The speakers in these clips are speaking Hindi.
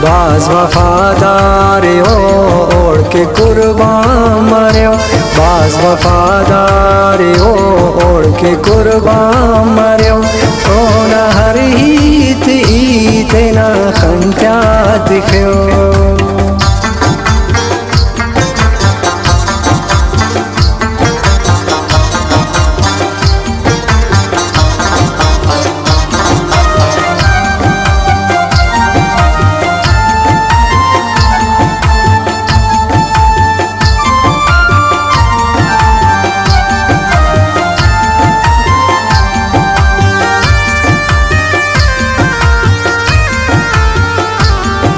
बाज वफादार ओढ़ के कुर्बान मर्यो, बाज वफादार ओढ़ के कुर्बान मर्यो। कौन हर ईद ईद ना खंत्या दिख्यो।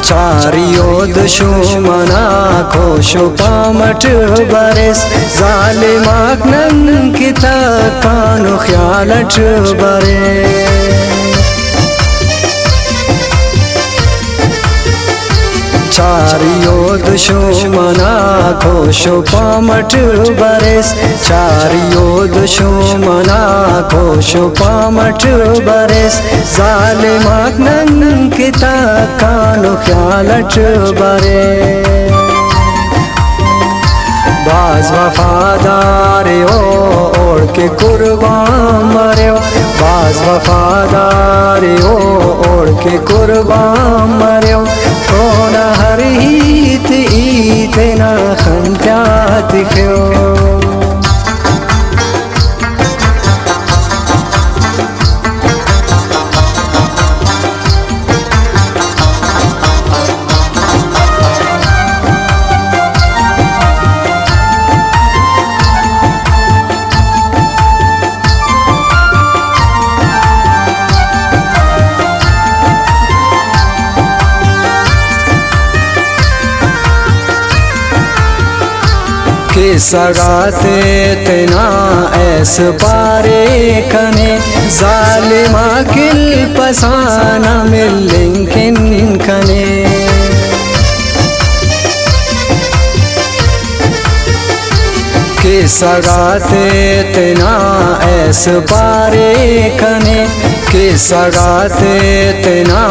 चारियो दुश्मना खोशो पामट बरस, जालिमाक नंग किता कानो ख्यालट बरस। चारियो दुश्मना खोशो पामट बरस, चारियो दुश्मना खोशो पामट बरस। जालिमाक नंग किता कानो ख्यालट बरस। बाज वफादार ओढ़ के कुर्बान मर्यो, बाज वफादार ओढ़ के कुर्बान मर्यो। कौन हर ईद ईद ना खंत्या दिख्यो। के सगाते तना ऐस पारे कने, जालिमा किल पसाना मिलें किन कने। के सगाते तना ऐस पारे कने, के सगाते तना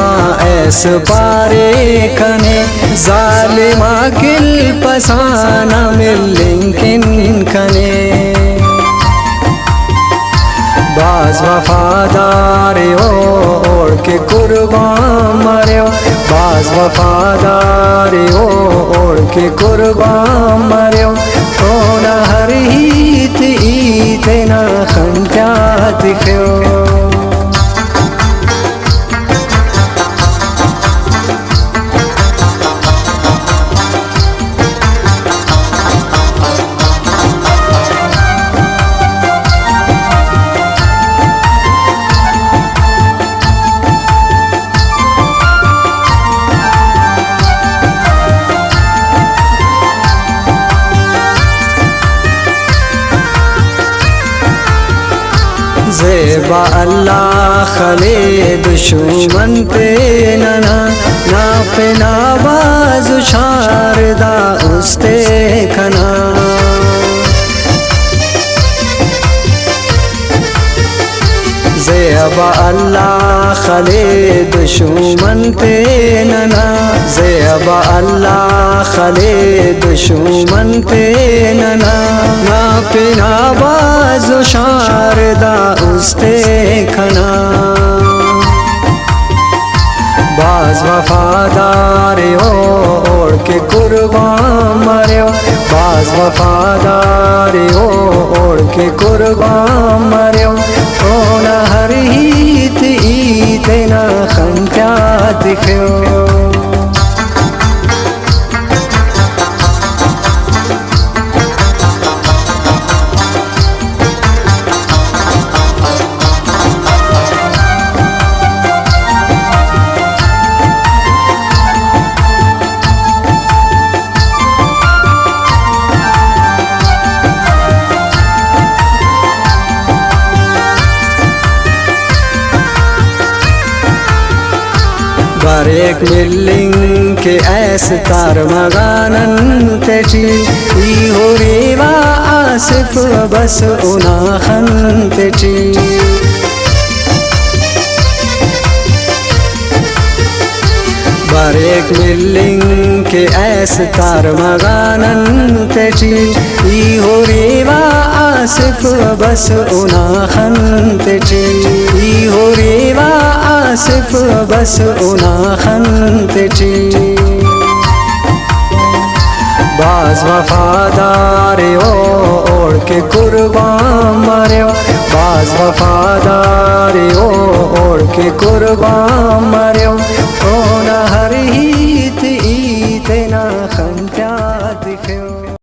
ऐस पारे कने। जालिमा किल पसाना मिलें किन कने। बाज वफादार ओढ़ के कुर्बान मर्यो, बाज वफादार ओढ़ के कुर्बान मर्यो। कौन हर ईद ईद ना खंत्या दिख्यो। ज़ेबा अल्लाह खले दुश्मन पे नना, ना पे नाबाज शारदा उस्ते खना। ज़ेबा अल्लाह खले दुश्मन पे नना, ज़ेबा अल्लाह खले दुश्मन पे नना। ना पे नाबाज शारदा उस्ते खना। बाज वफादार ओढ़ के कुर्बान मर्यो, बाज वफादार ओढ़ के कुर्बान मर्यो। कौन हर ईद ईद ना खंत्या दिख्यो। बारेक मिलिंग के ऐस तार मगानन तेची। हो रेवा आसिफ बस उनाखन तेची। बारेक मिलिंग के ऐस तार मगानन तेची ई हो रेवा आसिफ बस उना खन तेची ई हो रेवा आसिफ बस उना खन तेची बाज वफादारे ओढ़ के कुर्बान मर्यो बाज वफादारे ओढ़ के कुर्बान मर्यो ओ न